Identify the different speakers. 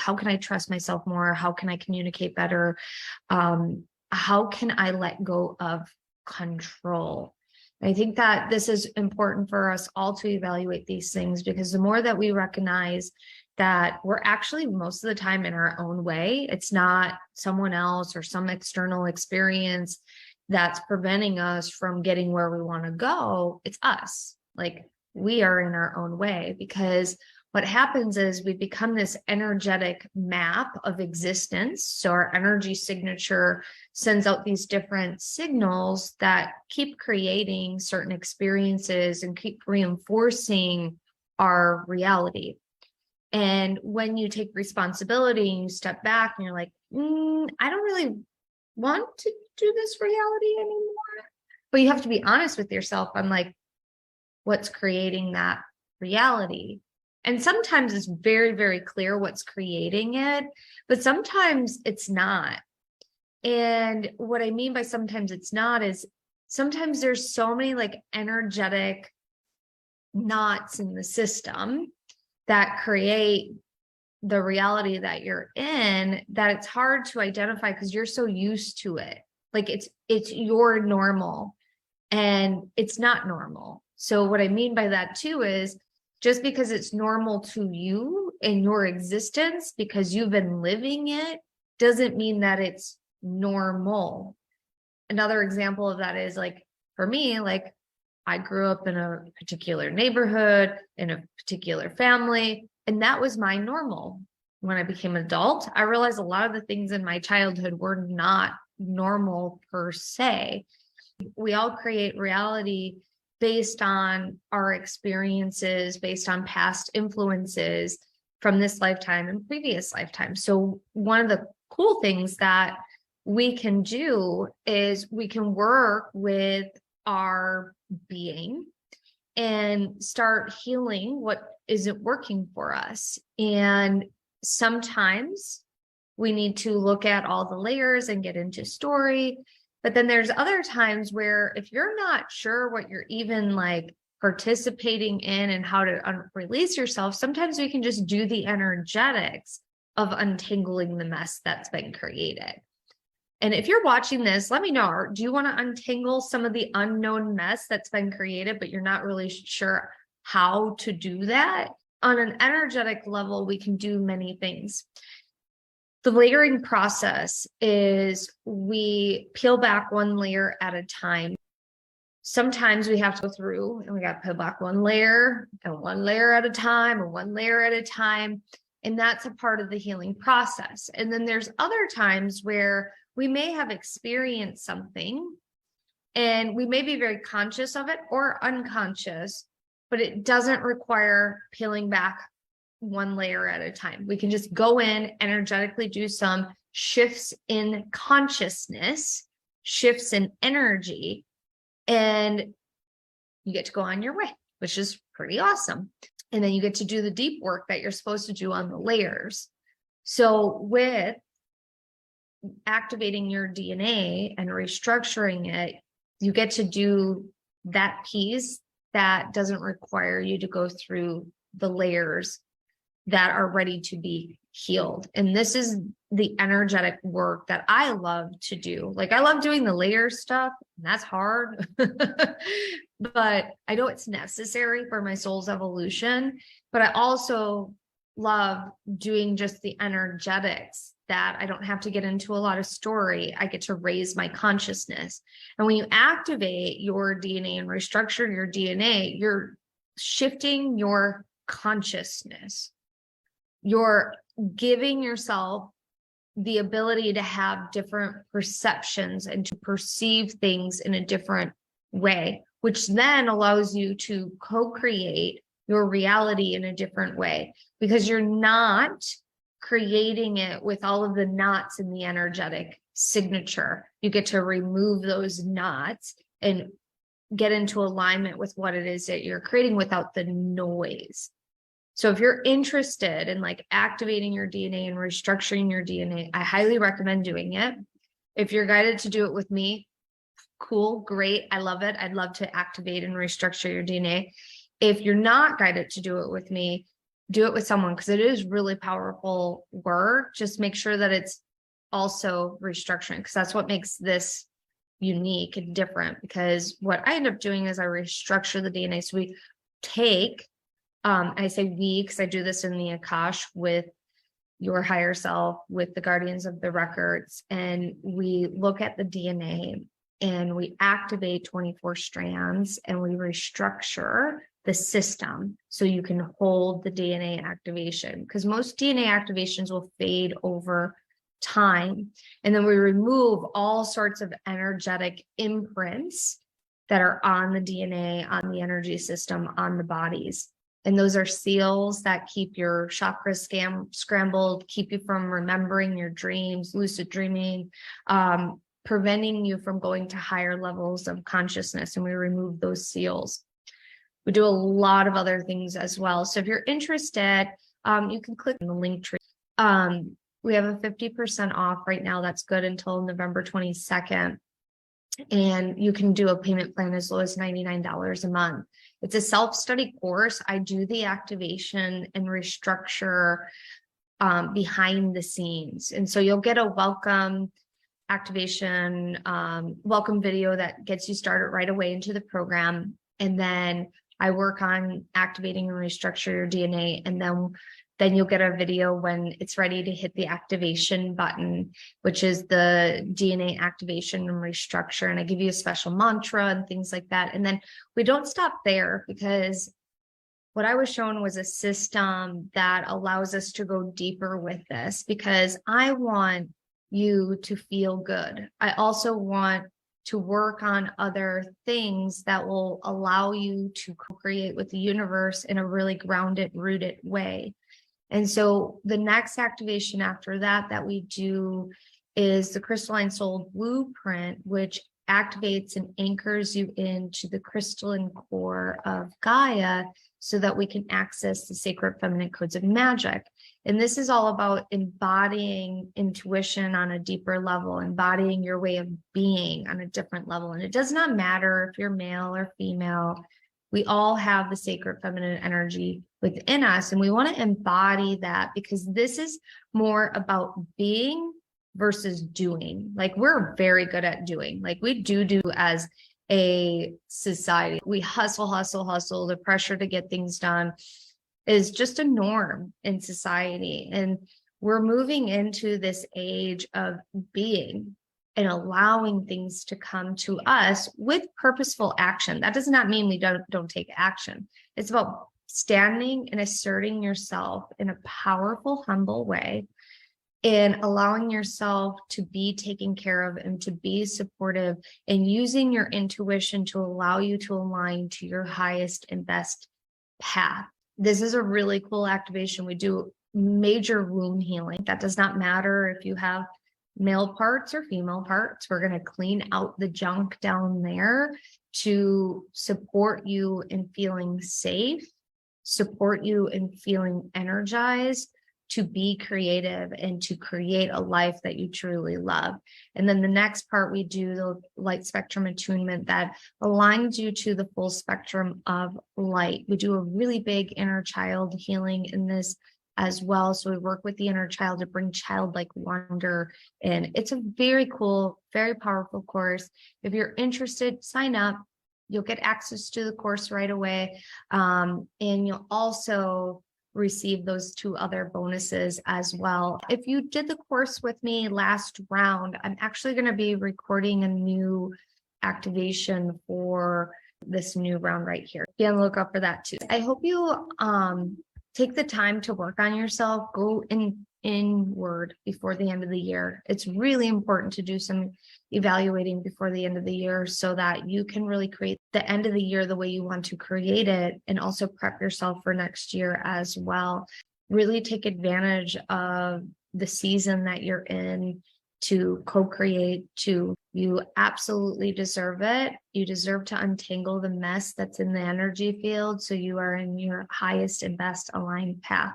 Speaker 1: how can I trust myself more? How can I communicate better? How can I let go of control? I think that this is important for us all to evaluate these things, because the more that we recognize that we're actually most of the time in our own way, it's not someone else or some external experience that's preventing us from getting where we want to go. It's us. Like, we are in our own way, because what happens is we become this energetic map of existence. So our energy signature sends out these different signals that keep creating certain experiences and keep reinforcing our reality. And when you take responsibility and you step back and you're like, I don't really want to do this reality anymore. But you have to be honest with yourself on like, what's creating that reality. And sometimes it's very, very clear what's creating it, but sometimes it's not. And what I mean by sometimes it's not is sometimes there's so many like energetic knots in the system that create the reality that you're in, that it's hard to identify because you're so used to it. Like it's your normal, and it's not normal. So what I mean by that too is, just because it's normal to you in your existence, because you've been living it, doesn't mean that it's normal. Another example of that is like, for me, like I grew up in a particular neighborhood, in a particular family, and that was my normal. When I became an adult, I realized a lot of the things in my childhood were not normal per se. We all create reality based on our experiences, based on past influences from this lifetime and previous lifetimes. So one of the cool things that we can do is we can work with our being and start healing what isn't working for us. And sometimes we need to look at all the layers and get into story. But then there's other times where if you're not sure what you're even like participating in and how to release yourself, sometimes we can just do the energetics of untangling the mess that's been created. And if you're watching this, let me know, do you want to untangle some of the unknown mess that's been created, but you're not really sure how to do that? On an energetic level, we can do many things. The layering process is we peel back one layer at a time. Sometimes we have to go through and we got to peel back one layer and one layer at a time and one layer at a time. And that's a part of the healing process. And then there's other times where we may have experienced something and we may be very conscious of it or unconscious, but it doesn't require peeling back one layer at a time. We can just go in, energetically do some shifts in consciousness, shifts in energy, and you get to go on your way, which is pretty awesome. And then you get to do the deep work that you're supposed to do on the layers. So with activating your DNA and restructuring it, you get to do that piece that doesn't require you to go through the layers that are ready to be healed. And this is the energetic work that I love to do. Like I love doing the layer stuff, and that's hard, but I know it's necessary for my soul's evolution. But I also love doing just the energetics, that I don't have to get into a lot of story. I get to raise my consciousness. And when you activate your DNA and restructure your DNA, you're shifting your consciousness. You're giving yourself the ability to have different perceptions and to perceive things in a different way, which then allows you to co-create your reality in a different way, because you're not creating it with all of the knots in the energetic signature. You get to remove those knots and get into alignment with what it is that you're creating without the noise. So if you're interested in like activating your DNA and restructuring your DNA, I highly recommend doing it. If you're guided to do it with me, cool, great. I love it. I'd love to activate and restructure your DNA. If you're not guided to do it with me, do it with someone because it is really powerful work. Just make sure that it's also restructuring, because that's what makes this unique and different. Because what I end up doing is I restructure the DNA. So we take, I say we, because I do this in the Akash with your higher self, with the guardians of the records, and we look at the DNA and we activate 24 strands and we restructure the system so you can hold the DNA activation, because most DNA activations will fade over time. And then we remove all sorts of energetic imprints that are on the DNA, on the energy system, on the bodies. And those are seals that keep your chakras scrambled, keep you from remembering your dreams, lucid dreaming, preventing you from going to higher levels of consciousness. And we remove those seals. We do a lot of other things as well. So if you're interested, you can click on the link tree. We have a 50% off right now. That's good until November 22nd. And you can do a payment plan as low as $99 a month. It's a self-study course. I do the activation and restructure behind the scenes. And so you'll get a welcome activation, welcome video that gets you started right away into the program. And then I work on activating and restructure your DNA. And then you'll get a video when it's ready to hit the activation button, which is the DNA activation and restructure. And I give you a special mantra and things like that. And then we don't stop there, because what I was shown was a system that allows us to go deeper with this, because I want you to feel good. I also want to work on other things that will allow you to co-create with the universe in a really grounded, rooted way. And so the next activation after that we do is the Crystalline Soul Blueprint, which activates and anchors you into the crystalline core of Gaia so that we can access the sacred feminine codes of magic. And this is all about embodying intuition on a deeper level, embodying your way of being on a different level. And it does not matter if you're male or female. We all have the sacred feminine energy within us, and we want to embody that, because this is more about being versus doing. Like, we're very good at doing. Like, we do as a society. We hustle. The pressure to get things done is just a norm in society. And we're moving into this age of being and allowing things to come to us with purposeful action. That does not mean we don't take action. It's about standing and asserting yourself in a powerful, humble way, and allowing yourself to be taken care of and to be supportive, and using your intuition to allow you to align to your highest and best path. This is a really cool activation. We do major womb healing. That does not matter if you have male parts or female parts. We're going to clean out the junk down there to support you in feeling safe, support you in feeling energized, to be creative and to create a life that you truly love. And then the next part, we do the light spectrum attunement that aligns you to the full spectrum of light. We do a really big inner child healing in this as well. So we work with the inner child to bring childlike wonder in. It's a very cool, very powerful course. If you're interested, sign up. You'll get access to the course right away. And you'll also receive those 2 other bonuses as well. If you did the course with me last round, I'm actually going to be recording a new activation for this new round right here. Be on the lookout for that too. I hope you take the time to work on yourself. Go inward before the end of the year. It's really important to do some evaluating before the end of the year so that you can really create the end of the year the way you want to create it, and also prep yourself for next year as well. Really take advantage of the season that you're in to co-create. You absolutely deserve it. You deserve to untangle the mess that's in the energy field so you are in your highest and best aligned path.